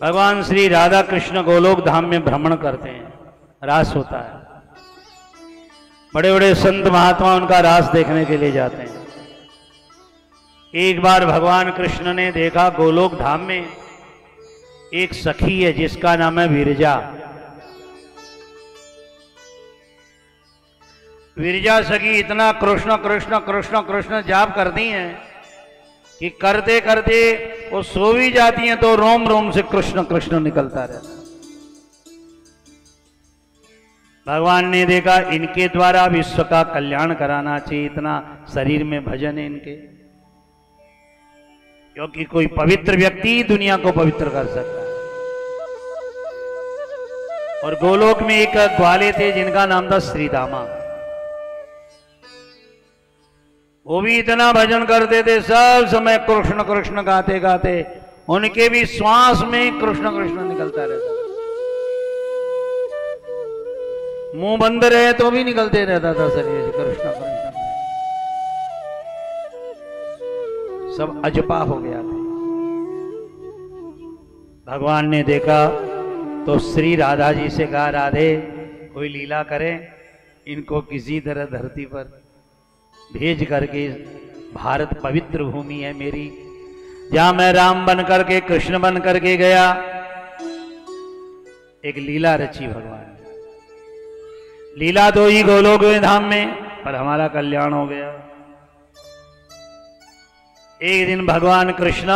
भगवान श्री राधा कृष्ण गोलोक धाम में भ्रमण करते हैं, रास होता है। बड़े बड़े संत महात्मा उनका रास देखने के लिए जाते हैं। एक बार भगवान कृष्ण ने देखा गोलोक धाम में एक सखी है जिसका नाम है विरजा। विरजा सखी इतना कृष्ण कृष्ण कृष्ण कृष्ण जाप करती हैं कि करते करते वो सो भी जाती हैं तो रोम रोम से कृष्ण कृष्ण निकलता रहता। भगवान ने देखा इनके द्वारा विश्व का कल्याण कराना चाहिए, इतना शरीर में भजन है इनके, क्योंकि कोई पवित्र व्यक्ति दुनिया को पवित्र कर सकता है। और गोलोक में एक ग्वाले थे जिनका नाम था श्रीदामा। वो भी इतना भजन करते थे, सब समय कृष्ण कृष्ण गाते गाते उनके भी श्वास में कृष्ण कृष्ण निकलता रहता, मुंह बंद रहे तो भी निकलते रहता था शरीर से कृष्ण कृष्ण। सब अजपा हो गया था। भगवान ने देखा तो श्री राधा जी से कहा, राधे कोई लीला करें, इनको किसी तरह धरती पर भेज करके, भारत पवित्र भूमि है मेरी, जहां मैं राम बन करके कृष्ण बन करके गया। एक लीला रची भगवान ने। लीला तो ही गोलोक धाम में, पर हमारा कल्याण हो गया। एक दिन भगवान कृष्ण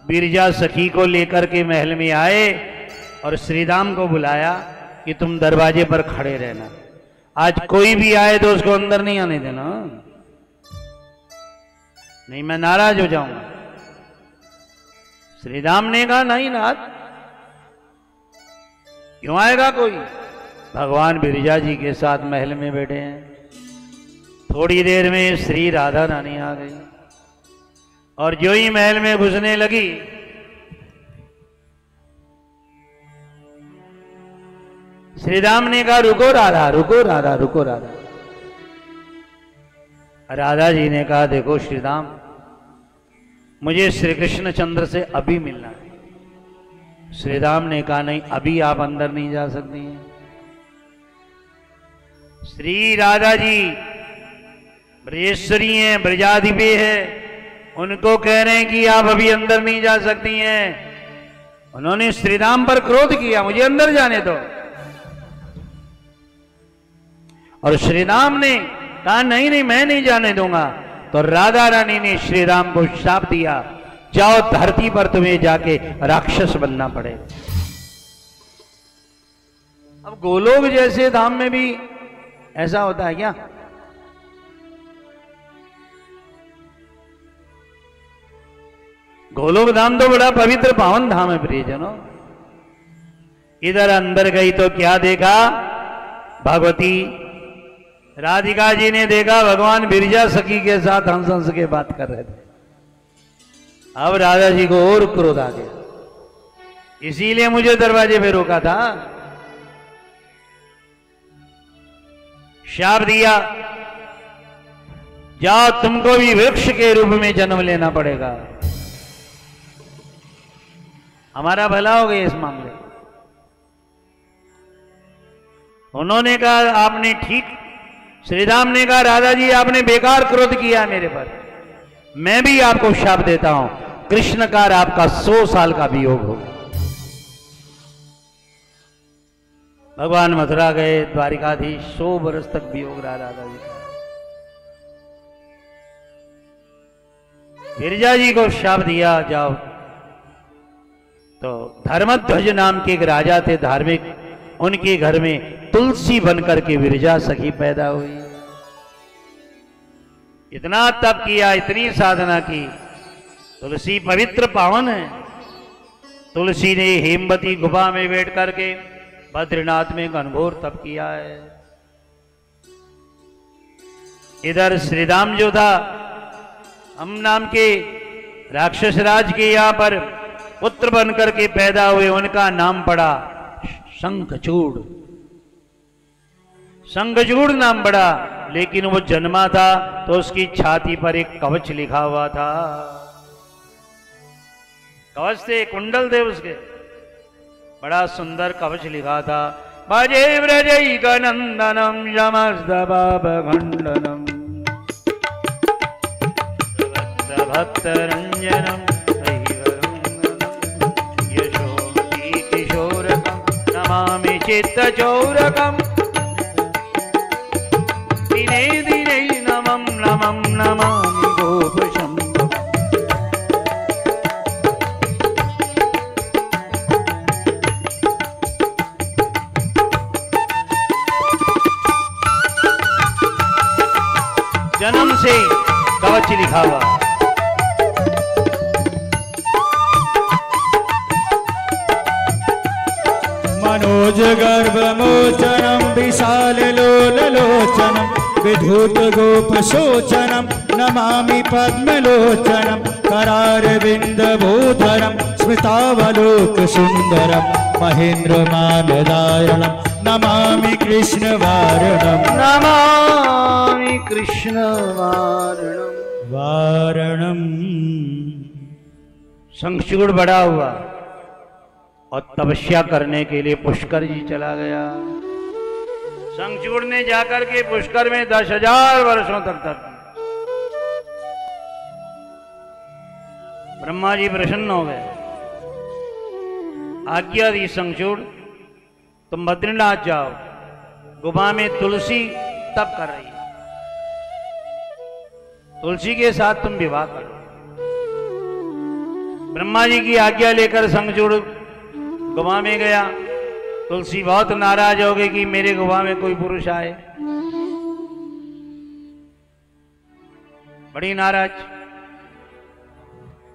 विरजा सखी को लेकर के महल में आए और श्रीराम को बुलाया कि तुम दरवाजे पर खड़े रहना, आज कोई भी आए तो उसको अंदर नहीं आने देना, नहीं मैं नाराज हो जाऊंगा। श्रीराम ने कहा, नहीं नाथ, क्यों आएगा कोई। भगवान विरजा जी के साथ महल में बैठे हैं। थोड़ी देर में श्री राधा रानी आ गई और जो ही महल में घुसने लगी, श्री राम ने कहा, रुको राधा, रुको राधा, रुको राधा। राधा जी ने कहा, देखो श्री राम, मुझे श्री कृष्ण चंद्र से अभी मिलना है। श्री राम ने कहा, नहीं, अभी आप अंदर नहीं जा सकती हैं। श्री राधा जी ब्रजेश्वरी हैं, ब्रजाधिपे है, उनको कह रहे हैं कि आप अभी अंदर नहीं जा सकती हैं। उन्होंने श्री राम पर क्रोध किया, मुझे अंदर जाने दो। और श्री राम ने कहा, नहीं नहीं मैं नहीं जाने दूंगा। तो राधा रानी ने श्री राम को शाप दिया, जाओ धरती पर तुम्हें जाके राक्षस बनना पड़ेगा। अब गोलोक जैसे धाम में भी ऐसा होता है क्या? गोलोक धाम तो बड़ा पवित्र पावन धाम है प्रियजनों। इधर अंदर गई तो क्या देखा, भगवती राधिका जी ने देखा भगवान विरजा सखी के साथ हंस हंस के बात कर रहे थे। अब राधा जी को और क्रोध आ गया, इसीलिए मुझे दरवाजे पे रोका था। शाप दिया, जाओ तुमको भी वृक्ष के रूप में जन्म लेना पड़ेगा। हमारा भला हो गया इस मामले। उन्होंने कहा, आपने ठीक, श्री राम ने कहा, राधा जी आपने बेकार क्रोध किया मेरे पर, मैं भी आपको शाप देता हूं, कृष्ण का आपका 100 साल का वियोग होगा। भगवान मथुरा गए, द्वारिकाधीश 100 वर्ष तक वियोग रहा राधा जी का। विरजा जी को शाप दिया, जाओ। तो धर्मध्वज नाम के एक राजा थे धार्मिक, उनके घर में तुलसी बनकर के विरजा सखी पैदा हुई। इतना तप किया, इतनी साधना की। तुलसी पवित्र पावन है। तुलसी ने हेमवती गुफा में बैठ करके बद्रीनाथ में घनघोर तप किया है। इधर श्री राम जो था, हम नाम के राक्षस राज के यहाँ पर पुत्र बनकर के पैदा हुए, उनका नाम पड़ा शंखचूड़। शंखचूड़ नाम पड़ा, लेकिन वो जन्मा था तो उसकी छाती पर एक कवच लिखा हुआ था। कवच थे, कुंडल थे उसके, बड़ा सुंदर कवच लिखा था, भजे व्रजैक नंदनम यमस्तभाभखंडनम भक्त रंजनम यशोमती किशोरकम नमामि चित्तचौरकम दिने दिने नमं नमं नमामि गोपशंभुं। जन्म से कवच लिखा हुआ, मनोज गर्भमोचनम विशालोललोचनम विधूत गोपशोचनम नमामि पद्मलोचनम करारविंदभूधरम स्मितावलोक सुंदरम महेन्द्रमानदारणम नमामि कृष्णवारणम नमामि कृष्णवारणम। वारणम। शंखचूड़ बड़ा हुआ और तपस्या करने के लिए पुष्कर जी चला गया। शंखचूड़ ने जाकर के पुष्कर में 10,000 वर्षों तक ब्रह्मा जी प्रसन्न हो गए, आज्ञा दी शंखचूड़ तुम बद्रीनाथ जाओ, गुफा में तुलसी तप कर रही है, तुलसी के साथ तुम विवाह करो। ब्रह्मा जी की आज्ञा लेकर शंखचूड़ गुफा में गया। तुलसी बहुत नाराज हो गई कि मेरे गुफा में कोई पुरुष आए, बड़ी नाराज।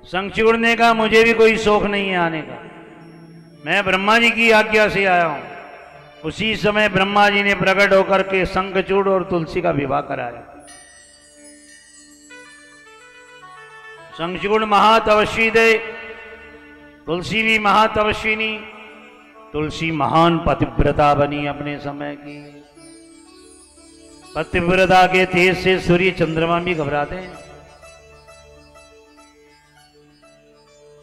शंखचूड़ ने कहा मुझे भी कोई शौक नहीं है आने का, मैं ब्रह्मा जी की आज्ञा से आया हूं। उसी समय ब्रह्मा जी ने प्रकट होकर के शंखचूड़ और तुलसी का विवाह कराया। शंखचूड़ महातपस्वी थे, तुलसी भी महातपस्विनी। तुलसी महान पतिव्रता बनी अपने समय की। पतिव्रता के तेज से सूर्य चंद्रमा भी घबराते हैं।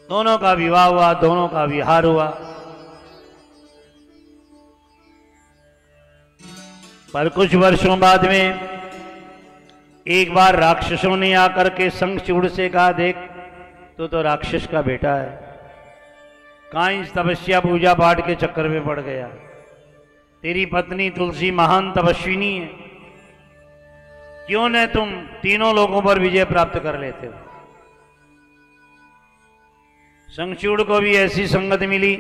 दोनों का विवाह हुआ, दोनों का विहार हुआ। पर कुछ वर्षों बाद में एक बार राक्षसों ने आकर के शंखचूड़ से कहा, देख तू तो राक्षस का बेटा है, कहां इस तपस्या पूजा पाठ के चक्कर में पड़ गया। तेरी पत्नी तुलसी महान तपस्विनी है, क्यों न तुम तीनों लोगों पर विजय प्राप्त कर लेते हो। शंखचूड़ को भी ऐसी संगत मिली,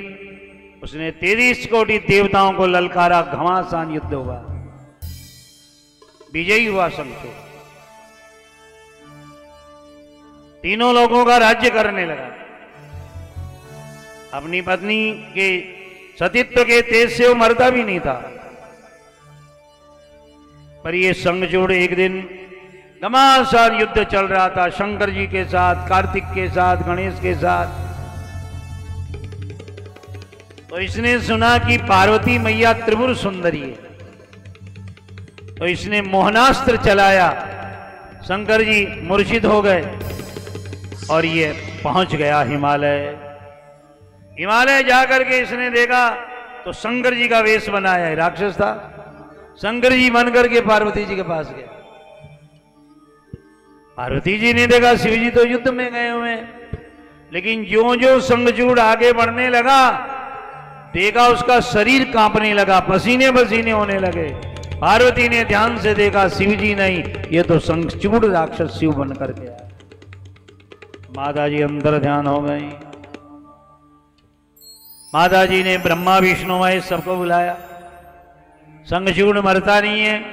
उसने 33 कोटि देवताओं को ललकारा, घमासान युद्ध हुआ, विजयी हुआ शंखचूड़, तीनों लोगों का राज्य करने लगा। अपनी पत्नी के सतीत्व के तेज से वो मरता भी नहीं था। पर ये शंखचूड़ एक दिन घमासान युद्ध चल रहा था, शंकर जी के साथ, कार्तिक के साथ, गणेश के साथ। तो इसने सुना कि पार्वती मैया त्रिपुर सुंदरी है, तो इसने मोहनास्त्र चलाया। शंकर जी मूर्छित हो गए और ये पहुंच गया हिमालय। हिमालय जाकर के इसने देखा तो शंकर जी का वेश बनाया है, राक्षस था। शंकर जी बन करके पार्वती जी के पास गया। पार्वती जी ने देखा शिव जी तो युद्ध में गए हुए हैं, लेकिन ज्यों ज्यों शंखचूड़ आगे बढ़ने लगा, देखा उसका शरीर कांपने लगा, पसीने पसीने होने लगे। पार्वती ने ध्यान से देखा, शिव जी नहीं, ये तो शंखचूड़ राक्षस शिव बन करके आया। माता जी अंदर ध्यान हो गई। माता जी ने ब्रह्मा विष्णु महेश सबको बुलाया। शंखचूड़ मरता नहीं है,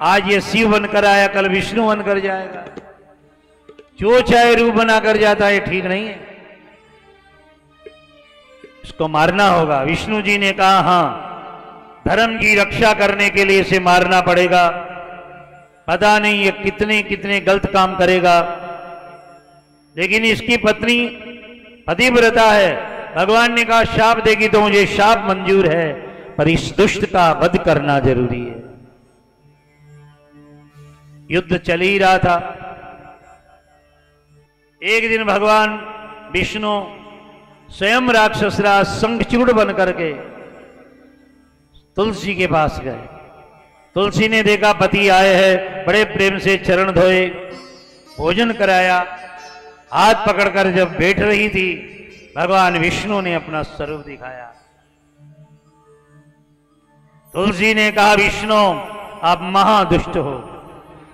आज ये शिव बनकर आया, कल विष्णु बनकर जाएगा। जो चाहे रूप बनाकर जाता है, ठीक नहीं है, इसको मारना होगा। विष्णु जी ने कहा हां, धर्म की रक्षा करने के लिए इसे मारना पड़ेगा। पता नहीं ये कितने कितने गलत काम करेगा, लेकिन इसकी पत्नी पतिव्रता है। भगवान ने कहा शाप देगी तो मुझे शाप मंजूर है, पर इस दुष्ट का वध करना जरूरी है। युद्ध चल ही रहा था। एक दिन भगवान विष्णु स्वयं राक्षसराज शंखचूड़ बन करके तुलसी के पास गए। तुलसी ने देखा पति आए हैं, बड़े प्रेम से चरण धोए, भोजन कराया। हाथ पकड़कर जब बैठ रही थी, भगवान विष्णु ने अपना स्वरूप दिखाया। तुलसी ने कहा, विष्णु आप महादुष्ट हो,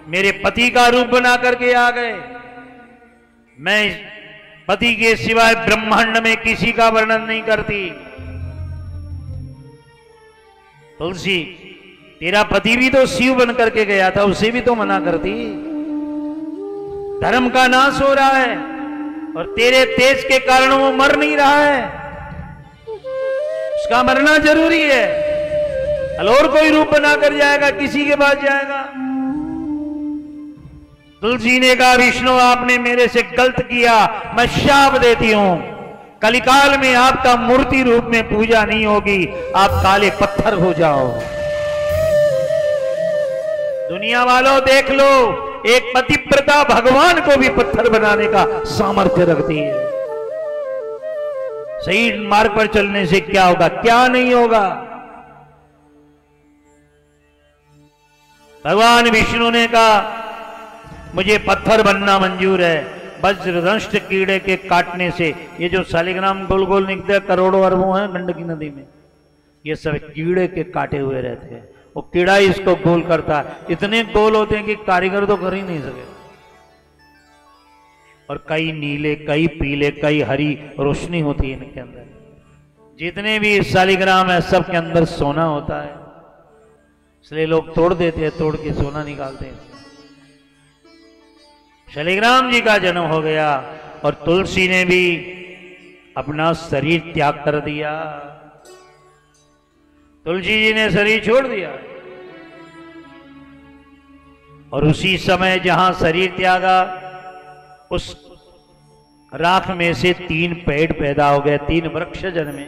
मेरे पति का रूप बना करके आ गए। मैं पति के सिवाय ब्रह्मांड में किसी का वर्णन नहीं करती। तुलसी, तेरा पति भी तो शिव बन करके गया था, उसे भी तो मना करती। धर्म का नाश हो रहा है और तेरे तेज के कारण वो मर नहीं रहा है, उसका मरना जरूरी है। और कोई रूप बनाकर जाएगा, किसी के पास जाएगा। तुलसी ने कहा, विष्णु आपने मेरे से गलत किया, मैं शाप देती हूं, कलिकाल में आपका मूर्ति रूप में पूजा नहीं होगी, आप काले पत्थर हो जाओ। दुनिया वालों देख लो, एक पतिव्रता भगवान को भी पत्थर बनाने का सामर्थ्य रखती है। सही मार्ग पर चलने से क्या होगा, क्या नहीं होगा। भगवान विष्णु ने कहा, मुझे पत्थर बनना मंजूर है, वज्रदंष्ट कीड़े के काटने से। ये जो शालिग्राम गोल गोल निकलते हैं, करोड़ों अरबों हैं गंडकी नदी में, ये सब कीड़े के काटे हुए रहते हैं। वो कीड़ा ही इसको गोल करता है, इतने गोल होते हैं कि कारीगर तो कर ही नहीं सके। और कई नीले, कई पीले, कई हरी रोशनी होती है इनके अंदर। जितने भी शालिग्राम है सब के अंदर सोना होता है, इसलिए लोग तोड़ देते हैं, तोड़ के सोना निकालते हैं। शालिग्राम जी का जन्म हो गया और तुलसी ने भी अपना शरीर त्याग कर दिया। तुलसी जी ने शरीर छोड़ दिया और उसी समय जहां शरीर त्यागा, उस राख में से 3 पेड़ पैदा हो गए, 3 वृक्ष जन्मे,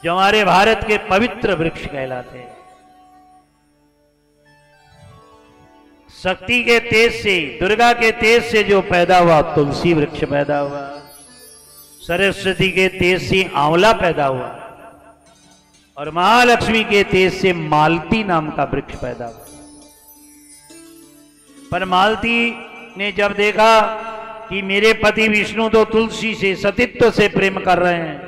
जो हमारे भारत के पवित्र वृक्ष कहलाते हैं। शक्ति के तेज से, दुर्गा के तेज से जो पैदा हुआ, तुलसी वृक्ष पैदा हुआ। सरस्वती के तेज से आंवला पैदा हुआ और महालक्ष्मी के तेज से मालती नाम का वृक्ष पैदा हुआ। पर मालती ने जब देखा कि मेरे पति विष्णु तो तुलसी से, सतीत्व से प्रेम कर रहे हैं,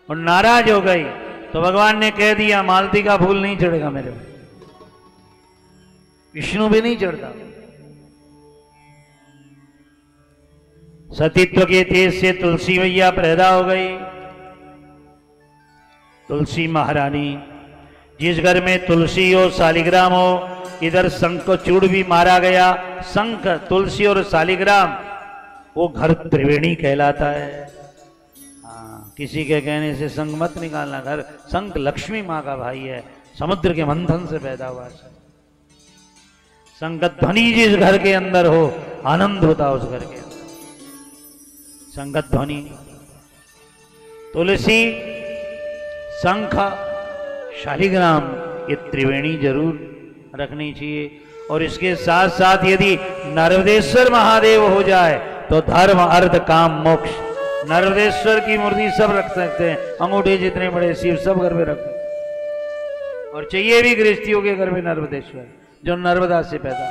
और नाराज हो गई, तो भगवान ने कह दिया, मालती का फूल नहीं चढ़ेगा मेरे पे, विष्णु भी नहीं चढ़ता। सतीत्व के तेज से तुलसी मैया पैदा हो गई। तुलसी महारानी, जिस घर में तुलसी हो, शालिग्राम हो, इधर शंखचूड़ भी मारा गया। शंख, तुलसी और शालिग्राम, वो घर त्रिवेणी कहलाता है। हाँ, किसी के कहने से शंख मत निकालना, घर शंख लक्ष्मी माँ का भाई है, समुद्र के मंथन से पैदा हुआ है। शंख ध्वनि जिस घर के अंदर हो, आनंद होता है उस घर के अंदर। शंख ध्वनि, तुलसी, शंख, शालिग्राम, ये त्रिवेणी जरूर रखनी चाहिए। और इसके साथ साथ यदि नर्मदेश्वर महादेव हो जाए तो धर्म, अर्थ, काम, मोक्ष। नर्मदेश्वर की मूर्ति सब रख सकते हैं, अंगूठे जितने बड़े शिव सब घर में रखते। और चाहिए भी गृहस्थियों के घर में नर्मदेश्वर, जो नर्मदा से पैदा।